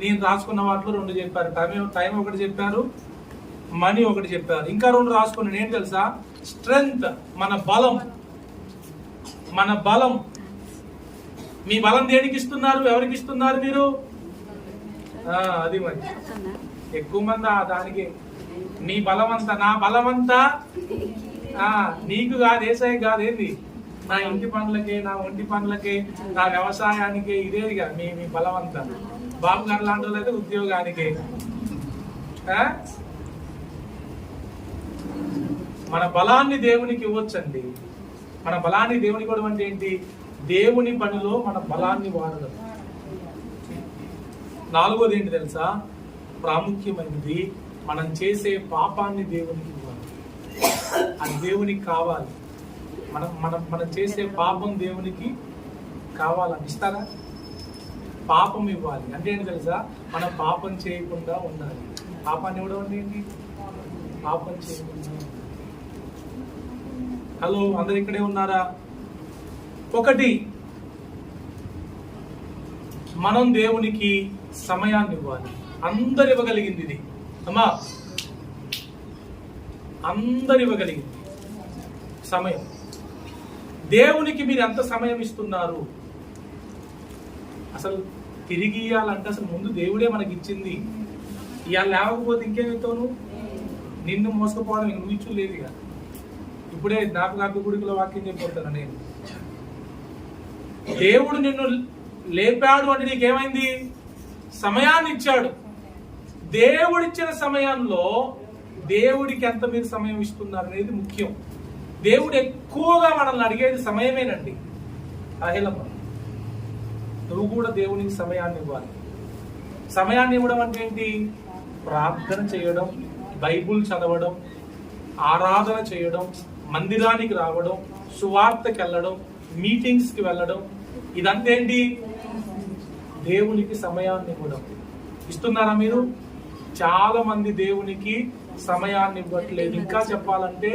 నేను రాసుకున్న వాటిలో 2 చెప్పారు. టైం ఒకటి చెప్పారు, మనీ ఒకటి చెప్పారు. ఇంకా 2 రాసుకున్నాను. ఏంటి తెలుసా? స్ట్రెంగ్త్, మన బలం. మన బలం. మీ బలం దేనికి ఇస్తున్నారు? ఎవరికి ఇస్తున్నారు మీరు? అది మరి ఎక్కువ మంది దానికి. నీ బలమంతా, నా బలమంతా నీకు కాదు, ఏసఐ కాదు. ఏంది? నా ఇంటి పనులకి, నా ఒంటి పనులకి, నా వ్యవసాయానికి, ఇదేదిగా మీ బలమంతా. బాబు గారు లాంటి వాళ్ళు అయితే ఉద్యోగానికి. మన బలాన్ని దేవునికి ఇవ్వచ్చండి. మన బలాన్ని దేవునికి ఇవ్వడం అంటే ఏంటి? దేవుని పనిలో మన బలాన్ని వాడడం. 4వది ఏంటి తెలుసా? ప్రాముఖ్యమైనది, మనం చేసే పాపాన్ని దేవునికి ఇవ్వాలి. అది దేవునికి కావాలి. మనం చేసే పాపం దేవునికి కావాలని ఇస్తారా? పాపం ఇవ్వాలి అంటే ఏంటి తెలుసా? మనం పాపం చేయకుండా ఉండాలి. పాపాన్ని ఇవ్వడం అంటే ఏంటి? పాపం చేయకుండా. హలో, అందరు ఇక్కడే ఉన్నారా? 1, మనం దేవునికి సమయాన్ని ఇవ్వాలి. అందరు ఇవ్వగలిగింది ఇది అమ్మా, అందరు ఇవ్వగలిగింది సమయం. దేవునికి మీరు ఎంత సమయం ఇస్తున్నారు? అసలు తిరిగి ఇవ్వాలంటే అసలు ముందు దేవుడే మనకి ఇచ్చింది. ఇవాళ లేకపోతే ఇంకేమిస్తావు? నిన్ను మోసపోవడం నువ్వు ఇచ్చు లేదు. ఇక ఇప్పుడే జ్ఞాపకార్థ గుడికలో వాక్యం చెప్పిపోతాను నేను. దేవుడు నిన్ను లేపాడు అంటే నీకేమైంది? సమయాన్ని ఇచ్చాడు. దేవుడిచ్చిన సమయంలో దేవుడికి ఎంత మీరు సమయం ఇస్తున్నారు అనేది ముఖ్యం. దేవుడు ఎక్కువగా మనల్ని అడిగేది సమయమేనండి. అహిలమ్మ, నువ్వు కూడా దేవునికి సమయాన్ని ఇవ్వాలి. సమయాన్ని ఇవ్వడం అంటే ఏంటి? ప్రార్థన చేయడం, బైబుల్ చదవడం, ఆరాధన చేయడం, మందిరానికి రావడం, సువార్తకి వెళ్ళడం, మీటింగ్స్కి వెళ్ళడం. ఇదంతా ఏంటి? దేవునికి సమయాన్ని ఇవ్వడం. ఇస్తున్నారా మీరు? చాలా మంది దేవునికి సమయాన్ని ఇవ్వట్లేదు. ఇంకా చెప్పాలంటే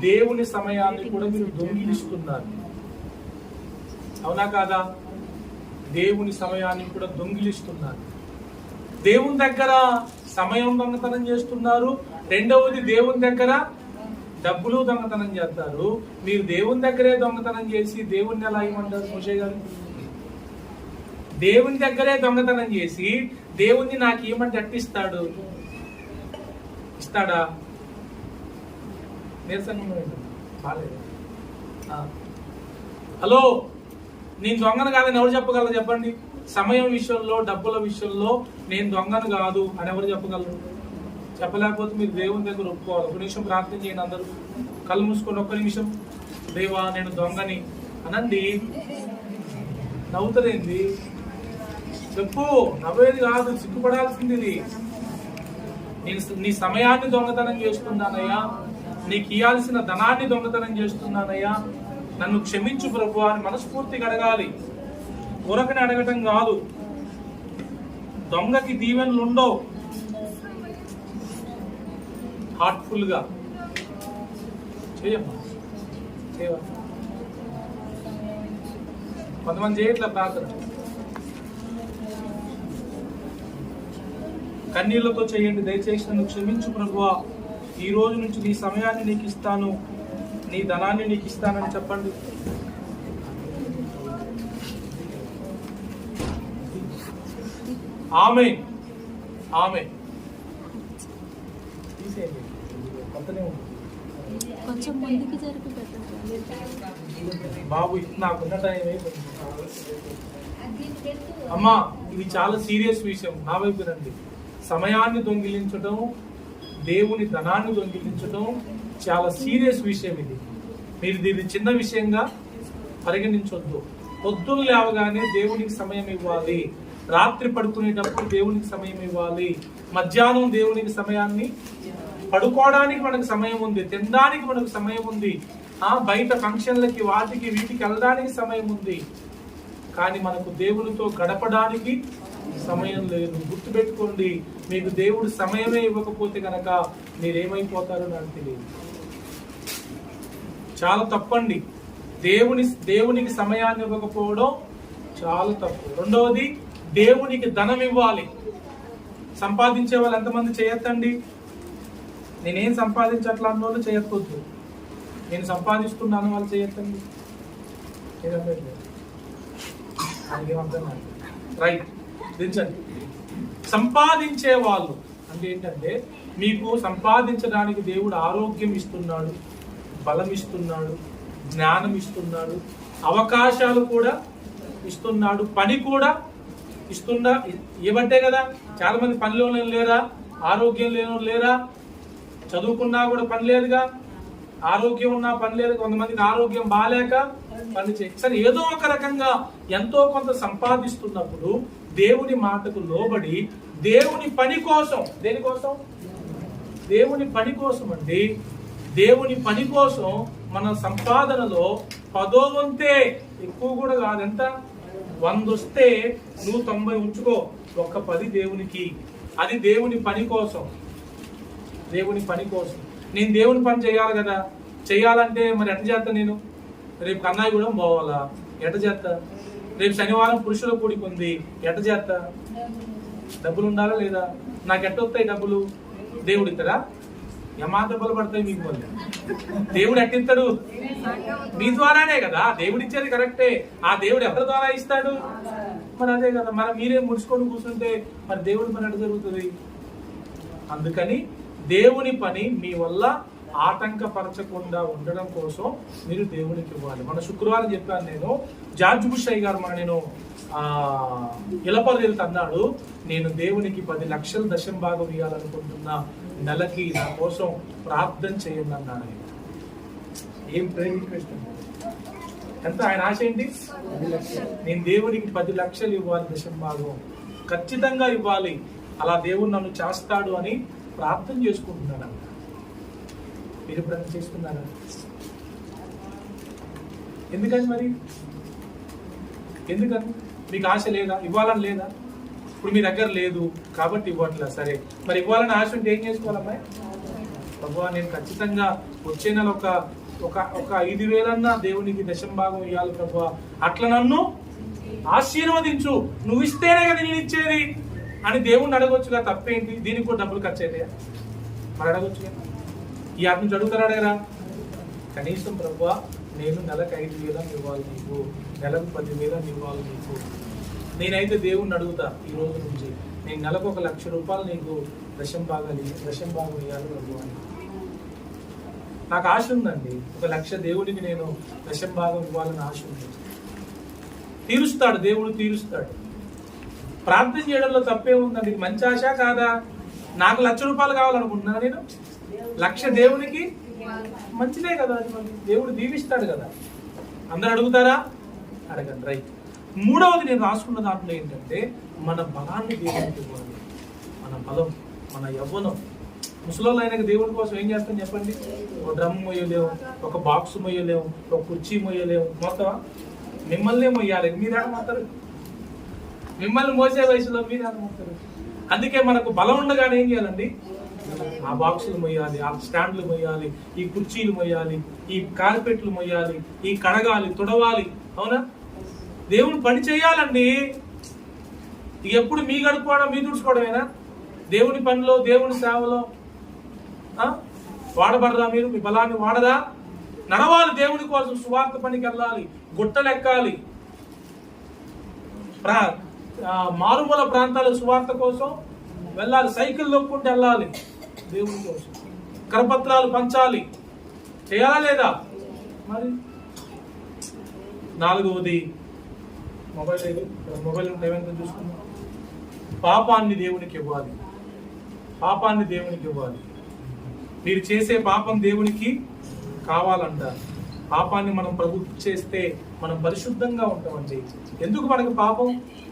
దేవుని సమయాన్ని కూడా మీరు దొంగిలిస్తున్నారు. అవునా కాదా? దేవుని సమయాన్ని కూడా దొంగిలిస్తున్నారు. దేవుని దగ్గర సమయం దొంగతనం చేస్తున్నారు. 2వది, దేవుని దగ్గర డబ్బులు దొంగతనం చేస్తారు. మీరు దేవుని దగ్గరే దొంగతనం చేసి దేవుణ్ణి ఎలా ఇవ్వమంటారు మోషే గారు? దేవుని దగ్గరే దొంగతనం చేసి దేవుణ్ణి నాకు ఇవ్వమంటే అట్టిస్తాడు? ఇస్తాడా? నీరసంగా బాలేదు. హలో, నేను దొంగను కాదని ఎవరు చెప్పగలరు చెప్పండి? సమయం విషయంలో, డబ్బుల విషయంలో నేను దొంగను కాదు అని ఎవరు చెప్పగలరు? చెప్పలేకపోతే మీరు దేవుని దగ్గర ఒప్పుకోవాలి. 1 నిమిషం ప్రార్థన చేయండి. అందరూ కళ్ళు మూసుకొని 1 నిమిషం. దేవా, నేను దొంగని అనండి. నవ్వుతుందేంది? చెప్పు. నవ్వేది కాదు, సిగ్గుపడాల్సింది ఇది. నేను నీ సమయాన్ని దొంగతనం చేస్తున్నానయ్యా, నీకు ఇయ్యాల్సిన ధనాన్ని దొంగతనం చేస్తున్నానయ్యా, నన్ను క్షమించు ప్రభు అని మనస్ఫూర్తిగా అడగాలి. ఊరకని అడగటం కాదు. దొంగకి దీవెనలు ఉండవు. హార్ట్ఫుల్ గా చేయమ్మా. కొంతమంది చేయట్లా ప్రార్థన. కన్నీళ్లతో చేయండి. దయచేసి నన్ను క్షమించు ప్రభువా, ఈ రోజు నుంచి నీ సమయాన్ని నీకు ఇస్తాను, నీ ధనాన్ని నీకు ఇస్తానని చెప్పండి. ఆమేన్, ఆమేన్. తీసేయండి, కొంతనే ఉంది. బాబు, నాకున్న టైం అమ్మా, ఇది చాలా సీరియస్ విషయం. నా వైపు రండి. సమయాన్ని దొంగిలించడం, దేవుని ధనాన్ని దొంగిలించడం చాలా సీరియస్ విషయం. ఇది మీరు దీన్ని చిన్న విషయంగా పరిగణించొద్దు. పొద్దున్న లేవగానే దేవునికి సమయం ఇవ్వాలి. రాత్రి పడుకునేటప్పుడు దేవునికి సమయం ఇవ్వాలి. మధ్యాహ్నం దేవునికి సమయాన్ని, పడుకోవడానికి మనకు సమయం ఉంది, తినడానికి మనకు సమయం ఉంది, బయట ఫంక్షన్లకి వాటికి వీటికి వెళ్ళడానికి సమయం ఉంది. కానీ మనకు దేవునితో గడపడానికి సమయం లేదు. గుర్తుపెట్టుకోండి, మీకు దేవుడు సమయమే ఇవ్వకపోతే కనుక మీరేమైపోతారో నాకు తెలియదు. చాలా తప్పండి. దేవునికి సమయాన్ని ఇవ్వకపోవడం చాలా తప్పు. రెండవది, దేవునికి ధనం ఇవ్వాలి. సంపాదించే వాళ్ళు ఎంతమంది చేయొద్దండి? నేనేం సంపాదించట్లా అన్న వాళ్ళు చేయొద్దు. నేను సంపాదిస్తున్నాను వాళ్ళు చేయొద్దండి. రైట్, దించండి. సంపాదించే వాళ్ళు అంటే ఏంటంటే, మీకు సంపాదించడానికి దేవుడు ఆరోగ్యం ఇస్తున్నాడు, బలం ఇస్తున్నాడు, జ్ఞానం ఇస్తున్నాడు, అవకాశాలు కూడా ఇస్తున్నాడు, పని కూడా ఇవ్వబట్టే కదా చాలా మంది పనిలో లేరా, ఆరోగ్యం లేని లేరా, చదువుకున్నా కూడా పని లేదుగా, ఆరోగ్యం ఉన్నా పని లేదు. కొంతమందికి ఆరోగ్యం బాగాలేక పని సరే ఏదో ఒక రకంగా ఎంతో కొంత సంపాదిస్తున్నప్పుడు దేవుని మాటకు లోబడి దేవుని పని కోసం, దేనికోసం? దేవుని పని కోసం అండి. దేవుని పని కోసం మన సంపాదనలో 10వ వంతే, ఎక్కువ కూడా కాదు, ఎంత 100 వస్తే నువ్వు 90 ఉంచుకో, ఒక్క 10 దేవునికి. అది దేవుని పని కోసం. దేవుని పని కోసం నేను దేవుని పని చేయాలి కదా. చేయాలంటే మరి ఎట్ట చేస్తా? నేను రేపు కన్నాయి కూడా పోవాలా, ఎట్ట చేస్తా? రేపు శనివారం పురుషుల కూడికి ఉంది, ఎట్ట చేస్తా? డబ్బులు ఉండాలా లేదా? నాకు ఎట్ట వస్తాయి డబ్బులు? దేవుడు ఇస్తాడా? ఏమా డబ్బులు పడతాయి మీకు? వల్ల దేవుడు ఎట్టిస్తాడు? మీ ద్వారానే కదా. దేవుడు ఇచ్చేది కరెక్టే, ఆ దేవుడు ఎవరి ద్వారా ఇస్తాడు? మరి అదే కదా. మరి మీరే ముడుచుకొని కూర్చుంటే మరి దేవుడు పని ఎట్ట జరుగుతుంది? అందుకని దేవుని పని మీ వల్ల ఆటంకపరచకుండా ఉండడం కోసం మీరు దేవునికి ఇవ్వాలి. మన శుక్రవారం చెప్పాను నేను, జార్జ్ బుష్ అయ్య గారు నేను ఇలపల్లి అన్నాడు, నేను దేవునికి 10 లక్షల దశం భాగం ఇవ్వాలనుకుంటున్నా, నెలకి నా కోసం ప్రార్థన చేయండి అన్నాడు. ఆయన ఏం ప్రేమికృష్ణ ఎంత ఆయన ఆశ ఏంటి? నేను దేవునికి 10 లక్షలు ఇవ్వాలి, దశం భాగం ఖచ్చితంగా ఇవ్వాలి, అలా దేవుడు నన్ను చేస్తాడు అని ప్రార్థన చేసుకుంటున్నాడు. మీరు ఎప్పుడైనా చేసుకున్నారా? ఎందుకని మరి? ఎందుకని? మీకు ఆశ లేదా? ఇవ్వాలని లేదా? ఇప్పుడు మీ దగ్గర లేదు కాబట్టి ఇవ్వట్లా. సరే, మరి ఇవ్వాలని ఆశ ఉంటే ఏం చేసుకోవాలమ్మాయి? ప్రభువా, నేను ఖచ్చితంగా వచ్చే నెల ఒక 5,000 దేవునికి దశం భాగం ఇవ్వాలి ప్రభువా, అట్లా నన్ను ఆశీర్వదించు, నువ్వు ఇస్తేనే కదా నేను ఇచ్చేది అని దేవుణ్ణి అడగొచ్చుగా. తప్పేంటి? దీనికి కూడా డబ్బులు ఖర్చు అవుతాయా? మరి అడగొచ్చుగా. ఈ ఆత్మ నుంచి అడుగుతారా? అడగరా? కనీసం ప్రభువా, నేను నెలకు 5,000 ఇవ్వాలి నీకు, నెలకు 10,000 ఇవ్వాలి నీకు. నేనైతే దేవుణ్ణి అడుగుతా ఈ రోజు నుంచి, నేను నెలకు 1,00,000 రూపాయలు నీకు దశం భాగం ఇవ్వాలి ప్రభు అని. నాకు ఆశ ఉందండి, 1,00,000 దేవుడికి నేను దశం భాగం ఇవ్వాలని ఆశ ఉంది. తీరుస్తాడు దేవుడు, తీరుస్తాడు. ప్రార్థన చేయడంలో తప్పే ఉందండి. మంచి ఆశ కాదా? నాకు 1,00,000 రూపాయలు కావాలనుకుంటున్నా, నేను 1,00,000 దేవునికి మంచిదే కదా. అది దేవుడు దీవిస్తాడు కదా. అందరు అడుగుతారా? అడగండి. రైట్. 3వది నేను రాసుకున్న దాంట్లో ఏంటంటే, మన బలాన్ని దేవునికి ఇవ్వాలి. మన బలం, మన యవ్వనం. ముసలోళ్ళు అయినాక దేవుడి కోసం ఏం చేస్తాం చెప్పండి? ఒక డ్రమ్ మొయ్యలేము, ఒక బాక్స్ మొయ్యలేము, ఒక కుర్చీ మొయ్యలేము. మొత్తం మిమ్మల్నే మొయ్యాలి. మీరు ఏడమవుతారు? మిమ్మల్ని మోసే వయసులో మీరు ఏడమవుతారు? అందుకే మనకు బలం ఉండగానే ఏం చేయాలండి? ఆ బాక్సులు మొయ్యాలి, ఆ స్టాండ్లు మొయ్యాలి, ఈ కుర్చీలు మొయ్యాలి, ఈ కార్పెట్లు మొయ్యాలి, ఈ కడగాలి, తుడవాలి. అవునా? దేవుని పని చేయాలండి. ఎప్పుడు మీ గడుపుకోవడం, మీ తుడుచుకోవడమేనా? దేవుని పనిలో, దేవుని సేవలో వాడబడరా? మీరు మీ బలాన్ని వాడరా? నడవాలి దేవుని కోసం, సువార్త పనికి వెళ్ళాలి, గుట్టలెక్కాలి, మారుమూల ప్రాంతాల సువార్త కోసం వెళ్ళాలి, సైకిల్ దొక్కుంటూ వెళ్ళాలి దేవుని కోసం, కరపత్రాలు పంచాలి. చేయాలా లేదా? మరి 4వది మొబైల్ ఏమైనా చూసుకున్నాం. పాపాన్ని దేవునికి ఇవ్వాలి. పాపాన్ని దేవునికి ఇవ్వాలి. మీరు చేసే పాపం దేవునికి కావాలంట. పాపాన్ని మనం ప్రభుత్వం చేస్తే మనం పరిశుద్ధంగా ఉంటామండి. ఎందుకు మనకు పాపం?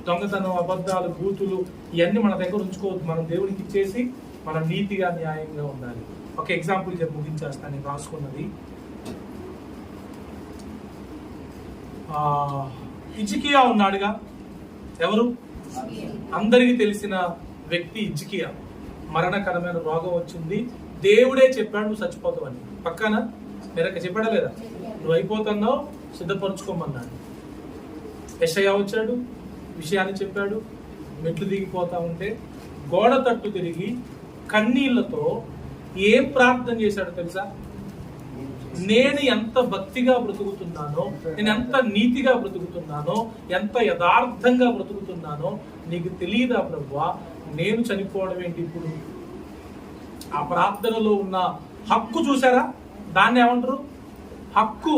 దొంగతనం, అబద్ధాలు, బూతులు ఇవన్నీ మన దగ్గర ఉంచుకోవద్దు. మనం దేవునికి ఇచ్చేసి మనం నీతిగా, న్యాయంగా ఉండాలి. ఒక ఎగ్జాంపుల్ చెప్పి ముగించేస్తాను. నేను రాసుకున్నది, హిజ్కియా ఉన్నాడుగా. ఎవరు? అందరికీ తెలిసిన వ్యక్తి హిజ్కియా. మరణకరమైన రోగం వచ్చింది. దేవుడే చెప్పాడు నువ్వు చచ్చిపోతావని. పక్కన మెరక చెప్పాడా లేదా? నువ్వు అయిపోతున్నావు, సిద్ధపరచుకోమన్నాడు. యెషయా వచ్చాడు, విషయాన్ని చెప్పాడు. మెట్లు దిగిపోతా ఉంటే గోడ తట్టు తిరిగి కన్నీళ్లతో ఏం ప్రార్థన చేశాడో తెలుసా? నేను ఎంత భక్తిగా బ్రతుకుతున్నానో, నేను ఎంత నీతిగా బ్రతుకుతున్నానో, ఎంత యథార్థంగా బ్రతుకుతున్నానో నీకు తెలియదా ప్రభువా? నేను చనిపోవడం ఏంటి ఇప్పుడు? ఆ ప్రార్థనలో ఉన్న హక్కు చూసారా? దాన్ని ఏమంటారు? హక్కు.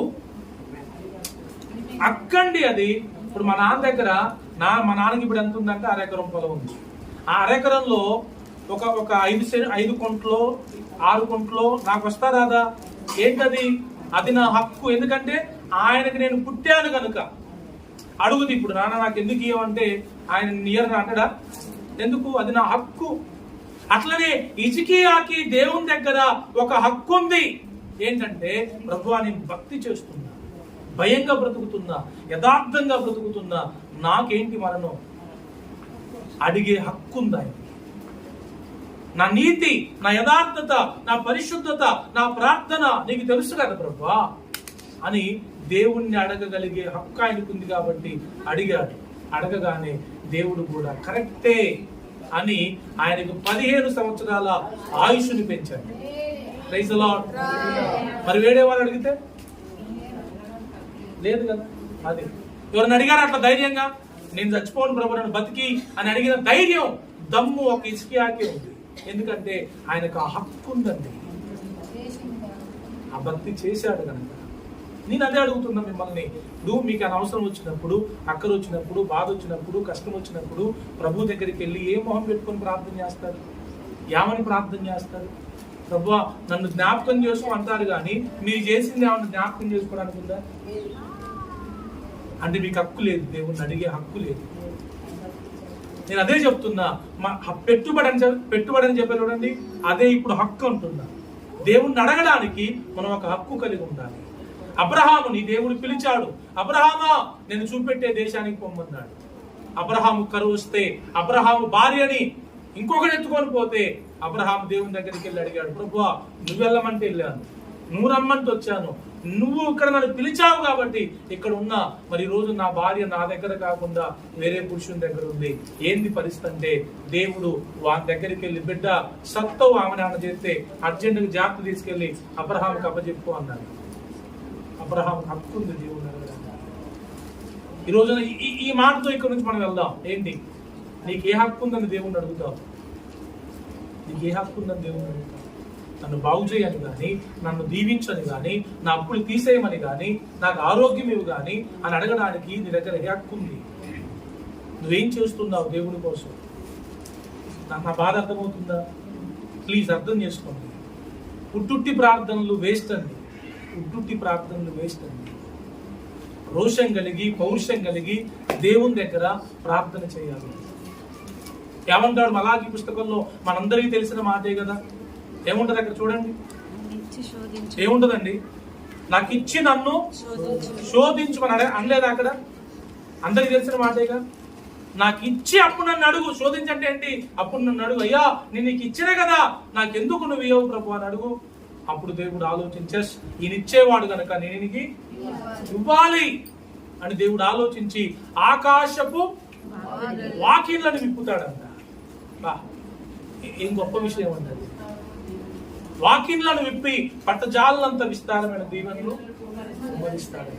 హక్కండి అది. ఇప్పుడు మా నాన్న దగ్గర మా నాన్నకి ఇప్పుడు ఎంత ఉందంటే 1/2 ఎకరం పొలం ఉంది. ఆ 1/2 ఎకరంలో ఒక 5 కొంట్లో 6 కొంట్లో నాకు వస్తా రాదా? ఏంటది? అది నా హక్కు. ఎందుకంటే ఆయనకి నేను పుట్టాను కనుక. అడుగుది ఇప్పుడు, నాన్న నాకు ఎందుకు ఇవ్వమంటే ఆయన నియర్ అంటాడా? ఎందుకు? అది నా హక్కు. అట్లనే హిజ్కియాకి దేవుని దగ్గర ఒక హక్కు ఉంది. ఏంటంటే ప్రభువా, నేను భక్తి చేస్తున్నా, భయంగా బ్రతుకుతున్నా, యథార్థంగా బ్రతుకుతున్నా, నాకేంటి మరణం? అడిగే హక్కు ఉంది ఆయన. నా నీతి, నా యథార్థత, నా పరిశుద్ధత, నా ప్రార్థన నీకు తెలుసు కదా ప్రభువా అని దేవుణ్ణి అడగగలిగే హక్కు ఆయనకుంది కాబట్టి అడిగాడు. అడగగానే దేవుడు కూడా కరెక్టే అని ఆయనకు 15 సంవత్సరాల ఆయుష్ని పెంచాడు. Praise the lord. మరి వేరే వాళ్ళు అడిగితే లేదు కదా. అది ఎవరిని అడిగారు అట్లా ధైర్యంగా? నేను చచ్చిపోను ప్రభు, నన్ను బతికి అని అడిగిన ధైర్యం, దమ్ము ఒక హిజ్కియాకే ఉంది. ఎందుకంటే ఆయనకు ఆ హక్కు ఉందండి. ఆ భక్తి చేశాడు కనుక. నేను అదే అడుగుతున్నా మిమ్మల్ని. ఇప్పుడు మీకు అనవసరం వచ్చినప్పుడు, అక్కర వచ్చినప్పుడు, బాధ వచ్చినప్పుడు, కష్టం వచ్చినప్పుడు ప్రభు దగ్గరికి వెళ్ళి ఏ మొహం పెట్టుకొని ప్రార్థన చేస్తారు? ఏమని ప్రార్థన చేస్తారు? ప్రభువా నన్ను జ్ఞాపకం చేసుకో అంటారు కానీ మీరు చేసింది ఏమన్నా జ్ఞాపకం చేసుకోవడానికి ఉందా? అంటే మీకు హక్కు లేదు, దేవుణ్ణి అడిగే హక్కు లేదు. నేను అదే చెప్తున్నా. పెట్టుబడి అని చెప్పారు చూడండి, అదే ఇప్పుడు హక్కు అంటున్నా. దేవుణ్ణి అడగడానికి మనం ఒక హక్కు కలిగి ఉండాలి. అబ్రహాముని దేవుడు పిలిచాడు. అబ్రహామా, నేను చూపెట్టే దేశానికి పొమ్మన్నాడు. అబ్రహాము కరువు వస్తే అబ్రహాము భార్యని ఇంకొకటి ఎత్తుకొని పోతే అబ్రహాము దేవుని దగ్గరికి వెళ్ళి అడిగాడు, ప్రభువా నువ్వు వెళ్ళమంటే వెళ్ళాను, నువ్వు రమ్మంటే వచ్చాను, నువ్వు ఇక్కడ నన్ను పిలిచావు కాబట్టి ఇక్కడ ఉన్నా. మరి ఈ రోజు నా భార్య నా దగ్గర కాకుండా వేరే పురుషుని దగ్గర ఉంది. ఏంది పరిస్థితి అంటే దేవుడు వాని దగ్గరికి వెళ్ళి, బిడ్డ సత్తవు ఆమె ఆమె చేస్తే అర్జెంటుగా జాగ్రత్త తీసుకెళ్లి అబ్రహాముకి అప్పచెప్పు అన్నాడు. అబ్రహాం హక్కు ఉంది దేవుడు అడగడానికి. ఈ రోజున ఈ మాటతో ఇక్కడ నుంచి మనం వెళ్దాం. ఏంటి? నీకు ఏ హక్కు ఉందని దేవుణ్ణి అడుగుతావు? నీకు ఏ హక్కు ఉందని దేవుణ్ణి అడుగుతావు? నన్ను బాగు చేయని కానీ, నన్ను దీవించని కానీ, నా అప్పులు తీసేయమని కానీ, నాకు ఆరోగ్యం ఇవి కానీ అని అడగడానికి నీ దగ్గర ఏ హక్కు ఉంది? నువ్వేం చేస్తున్నావు దేవుని కోసం? నాకు నా బాధ అర్థమవుతుందా? ప్లీజ్ అర్థం చేసుకోండి. ఉట్టుట్టి ప్రార్థనలు వేస్ట్ అండి. ఉట్టుట్టి ప్రార్థనలు వేస్ట్ అండి. రోషం కలిగి, పౌరుషం కలిగి దేవుని దగ్గర ప్రార్థన చేయాలి. ఏమంటాడు మలాకి పుస్తకంలో? మనందరికీ తెలిసిన మాటే కదా. ఏముంటది అక్కడ చూడండి, ఏముంటదండి? నాకు ఇచ్చి నన్ను శోధించమని అనలేదు అక్కడ? అందరికి తెలిసిన మాటేగా. నాకు ఇచ్చి అప్పుడు నన్ను అడుగు. శోధించంటే ఏంటి? అప్పుడు నన్ను అడుగు. అయ్యా నేను నీకు ఇచ్చినే కదా, నాకెందుకు నువ్వు ఇవ్వవు ప్రభు అని అడుగు. అప్పుడు దేవుడు ఆలోచించేస్ ఈయన ఇచ్చేవాడు కనుక నేను ఈయనకి ఇవ్వాలి అని దేవుడు ఆలోచించి ఆకాశపు వాకిళ్లను విప్పుతాడంట. ఏం గొప్ప విషయం అన్నది. వాకిళ్లను విప్పి పట్టజాలంత విస్తారమైన దీవెనలు కుమ్మరిస్తాడు.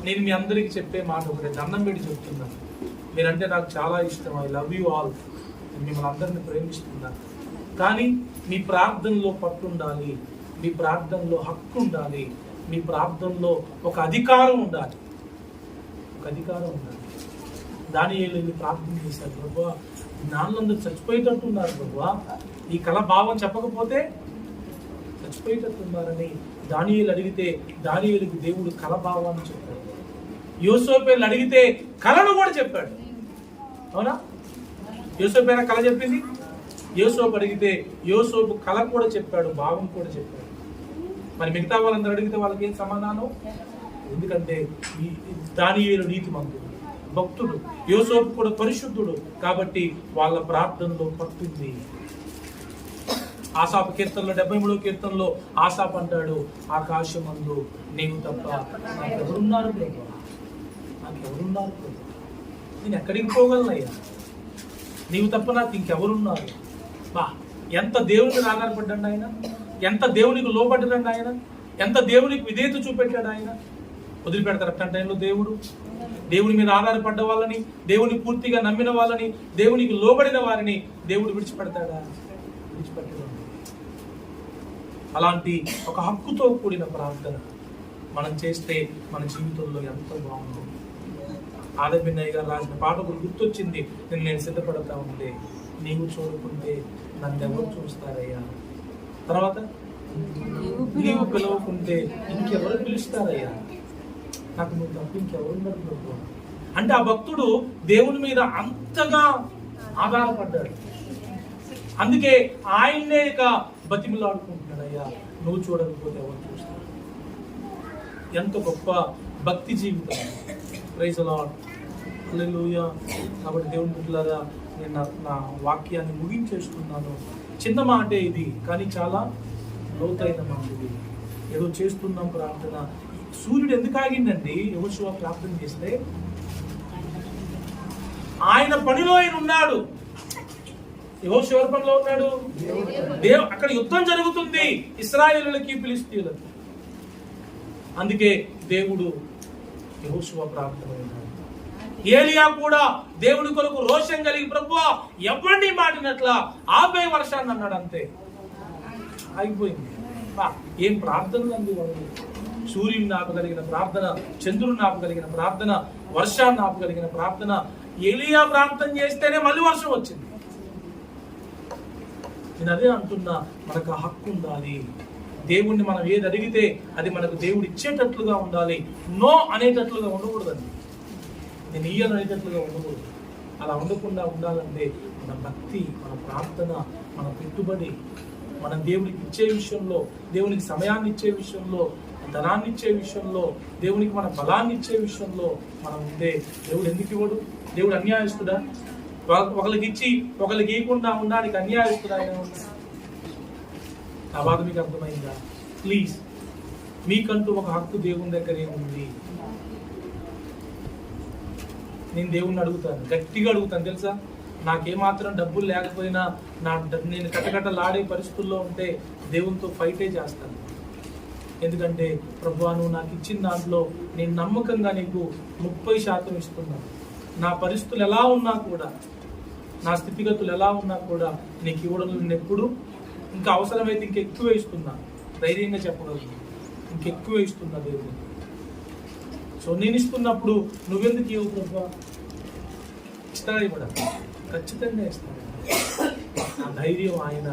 నేను మీ అందరికి చెప్పే మాట ఒకటే, దండం పెట్టి చెప్తున్నాను. మీరంటే నాకు చాలా ఇష్టం. I love you all. మిమ్మల్ని అందరినీ ప్రేమిస్తున్నాను. కానీ మీ ప్రార్థనలో పట్టు ఉండాలి, మీ ప్రార్థనలో హక్కు ఉండాలి, మీ ప్రార్థనలో ఒక అధికారం ఉండాలి. ఒక అధికారం ఉండాలి. దానియేలు ప్రార్థన చేశారు, ప్రభువా నాన్నలందరూ చచ్చిపోయేటట్టున్నారు ప్రభువా, ఈ కళ భావం చెప్పకపోతే చచ్చిపోయేటట్టున్నారని దానియేలు అడిగితే దానియేలుకి దేవుడు కళ భావాన్ని చెప్పాడు. యోసేపుని అడిగితే కళను కూడా చెప్పాడు. అవునా? యోసేపు కళ చెప్పింది. యోసేపు అడిగితే యోసేపు కళ కూడా చెప్పాడు, భావం కూడా చెప్పాడు. మరి మిగతా వాళ్ళందరూ అడిగితే వాళ్ళకి ఏం సమాధానం? ఎందుకంటే దానియేలు నీతిమంతుడు, భక్తుడు, యోసేపు కూడా పరిశుద్ధుడు కాబట్టి వాళ్ళ ప్రార్థనలో పట్టుంది. ఆసాపు కీర్తనలో 73వ కీర్తనలో ఆసాపు అంటాడు, ఆకాశమందు నీవు తప్ప నాకెవరున్నారు ప్రభు, నాకెవరున్నారు ప్రభు, నేను ఎక్కడికి పోగలనయ్యా, నీవు తప్ప నాకు ఇంకెవరున్నారు? బా, ఎంత దేవుని మీద ఆధారపడ్డాడు ఆయన, ఎంత దేవునికి లోబడ్డాడు ఆయన, ఎంత దేవునికి విధేయత చూపెట్టాడు ఆయన. వదిలిపెడతారు అట్లాంటి టైంలో దేవుడు? దేవుని మీద ఆధారపడ్డ వాళ్ళని, దేవుని పూర్తిగా నమ్మిన వాళ్ళని, దేవునికి లోబడిన వారిని దేవుడు విడిచిపెడతాడా? విడిచిపెట్టడు. అలాంటి ఒక హక్కుతో కూడిన ప్రార్థన మనం చేస్తే మన జీవితంలో ఎంత బాగుంటుంది. ఆదబిన్నయ్య గారు రాసిన పాట ఒకటి గుర్తొచ్చింది. నేను సిద్ధపడతా ఉంటే, నీవు చూడకుంటే నన్ను ఎవరు చూస్తారయ్యా, తర్వాత నీవు పిలవకుంటే ఇంకెవరు పిలుస్తారయ్యా, నాకు నువ్వు తప్ప ఇంకెవరున్నారు. అంటే ఆ భక్తుడు దేవుని మీద అంతగా ఆధారపడ్డాడు. అందుకే ఆయన్నే ఇక బతిమలాడుకుంటున్నాడు, అయ్యా నువ్వు చూడకపోతే ఎవరు చూస్తారు. ఎంత గొప్ప భక్తి జీవితం. ప్రైజ్ ది లార్డ్, హల్లెలూయా. కాబట్టి దేవుని బిడ్డలారా, నేను నా వాక్యాన్ని ముగించేస్తున్నాను. చిన్న మాటే ఇది, కానీ చాలా లోతైన మాట ఇది. ఏదో చేస్తున్నాం ప్రార్థన. సూర్యుడు ఎందుకు ఆగిందండి? యెహోషువ ప్రార్థన చేస్తే ఆయన పనిలో ఆయన ఉన్నాడు. యెహోషువ ఎవరి పనిలో ఉన్నాడు? అక్కడ యుద్ధం జరుగుతుంది ఇశ్రాయేలులకి ఫిలిష్తీయులకి. అందుకే దేవుడు యెహోషువ ప్రార్థన విన్నాడు. ఏలియా కూడా దేవుడి కొరకు రోషం కలిగి, ప్రభువా ఎవరిని మాటినట్లా ఆపే వర్షాన్ని అన్నాడు. అంతే, ఆగిపోయింది. ఏం ప్రార్థనలు అంది వాళ్ళు. సూర్యుని ఆపగలిగిన ప్రార్థన, చంద్రుని ఆపగలిగిన ప్రార్థన, వర్షాన్ని ఆపగలిగిన ప్రార్థన. ఏలియా ప్రార్థన చేస్తేనే మళ్ళీ వర్షం వచ్చింది. నేను అదే అంటున్నా, మనకు హక్కు ఉండాలి. దేవుణ్ణి మనం ఏది అడిగితే అది మనకు దేవుడు ఇచ్చేటట్లుగా ఉండాలి. నో అనేటట్లుగా ఉండకూడదండి. నేను ఇయ్యను అనేటట్లుగా ఉండకూడదు. అలా ఉండకుండా ఉండాలంటే మన భక్తి, మన ప్రార్థన, మన పెట్టుబడి, మనం దేవుడికి ఇచ్చే విషయంలో, దేవునికి సమయాన్ని ఇచ్చే విషయంలో, ధనాన్ని ఇచ్చే విషయంలో, దేవునికి మన బలాన్ని ఇచ్చే విషయంలో మనం ఉంటే దేవుడు ఎందుకు ఇవ్వడు? దేవుడు అన్యాయస్తుడా? ఒకరికి ఇచ్చి ఒకరికి ఇవ్వకుండా ఉండడానికి అన్యాయస్తుడా? ఆయన ఆ బాధ మీకు అర్థమైందా? ప్లీజ్, మీకంటూ ఒక హక్కు దేవుని దగ్గరే ఉంది. నేను దేవుణ్ణి అడుగుతాను, గట్టిగా అడుగుతాను. తెలుసా, నాకేమాత్రం డబ్బులు లేకపోయినా, నేను కట్టకట్టలాడే పరిస్థితుల్లో ఉంటే దేవునితో ఫైటే చేస్తాను. ఎందుకంటే ప్రభువా, నువ్వు నాకు ఇచ్చిన దాంట్లో నేను నమ్మకంగా నీకు 30% ఇస్తున్నాను. నా పరిస్థితులు ఎలా ఉన్నా కూడా, నా స్థితిగతులు ఎలా ఉన్నా కూడా నీకు ఇవ్వడం నేను ఎప్పుడు, ఇంకా అవసరమైతే ఇంకెక్కువ ఇస్తున్నా. ధైర్యంగా చెప్పగలను, ఇంకెక్కువ ఇస్తున్నా దేవుడు. సో నేను ఇస్తున్నప్పుడు నువ్వెందుకు ఇవ్వవు ప్రభువా? ఇస్తాడా? ఇవ్వడా? ఖచ్చితంగా ఇస్తాడు. నా ధైర్యం ఆయన,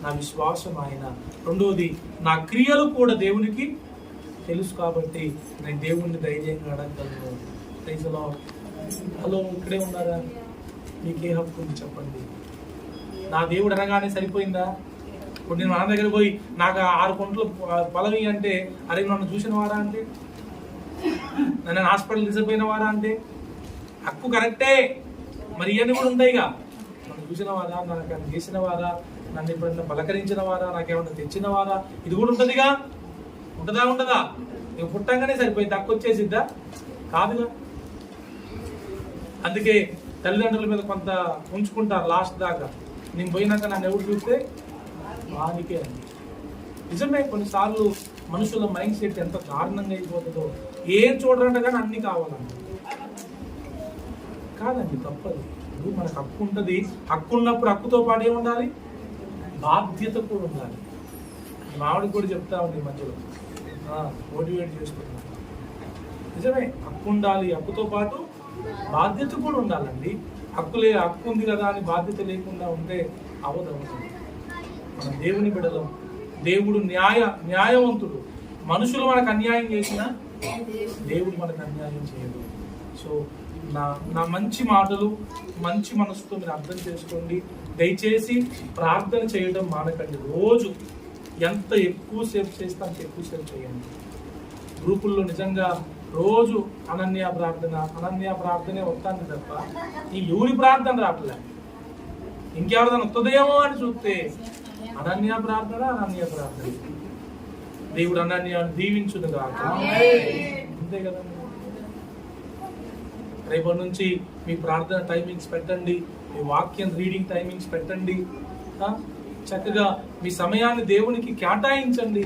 నా విశ్వాసం ఆయన. రెండోది, నా క్రియలు కూడా దేవునికి తెలుసు కాబట్టి నేను దేవుణ్ణి ధైర్యంగా అడగగలను. Praise the Lord. హలో, ఇక్కడే ఉన్నారా? మీకే హక్కు ఉంది చెప్పండి. నా దేవుడు అనగానే సరిపోయిందా? ఇప్పుడు నేను మన దగ్గర పోయి నాకు 6 గుంటలు పొలం అంటే, అరే నన్ను చూసిన వారా అంటే, నన్ను హాస్పిటల్ తీసుకుపోయిన వారా అంటే, హక్కు కరెక్టే. మరి ఇవన్నీ కూడా ఉంటాయిగా. నన్ను చూసిన వారా, నాకు చేసిన వారా, నన్ను ఎప్పుడన్నా పలకరించిన వారా, నాకేమన్నా తెచ్చిన వారా, ఇది కూడా ఉంటుందిగా. ఉంటుందా? ఉండదా? నువ్వు పుట్టంగానే సరిపోయింది, హక్కు వచ్చేసిద్దా? కాదుగా. అందుకే తల్లిదండ్రుల మీద కొంత ఉంచుకుంటారు లాస్ట్ దాకా. నేను పోయినాక నన్ను ఎవరు చూస్తే వానికే అండి. నిజమే, కొన్నిసార్లు మనుషుల మైండ్ సెట్ ఎంత దారుణంగా అయిపోతుందో. ఏం చూడరంట కానీ అన్ని కావాలంట. కాదండి, తప్పదు. ఇప్పుడు మనకు హక్కు ఉంటుంది. హక్కు ఉన్నప్పుడు హక్కుతో పాటు ఏముండాలి? బాధ్యత కూడా ఉండాలి. మావిడికి కూడా చెప్తా ఉంది మధ్యలో, మోటివేట్ చేస్తున్నా. నిజమే, హక్కు ఉండాలి. హక్కుతో పాటు బాధ్యత కూడా ఉండాలండి. హక్కు ఉంది కదా అని బాధ్యత లేకుండా ఉంటే అవదవుతుంది. మన దేవుని బిడ్డలం. దేవుడు న్యాయవంతుడు. మనుషులు మనకు అన్యాయం చేసినా దేవుడు మనకు అన్యాయం చేయడు. సో నా మంచి మాటలు, మంచి మనసుతో మీరు అర్థం చేసుకోండి. దయచేసి ప్రార్థన చేయడం మానకండి. రోజు ఎంత ఎక్కువసేపు చేస్తే అంత ఎక్కువసేపు చేయండి. గ్రూపుల్లో నిజంగా రోజు అనన్య ప్రార్థనే వస్తాను తప్ప ఈ ఎవరి ప్రార్థన రావట్లే. ఇంకెవరిదైనా వస్తుందేమో అని చూస్తే అనన్య ప్రార్థన. దేవుడు అనన్యాన్ని దీవించును గాక. అంతే కదండి. రేపటి నుంచి మీ ప్రార్థన టైమింగ్స్ పెట్టండి. మీ వాక్యం రీడింగ్ టైమింగ్స్ పెట్టండి. చక్కగా మీ సమయాన్ని దేవునికి కేటాయించండి.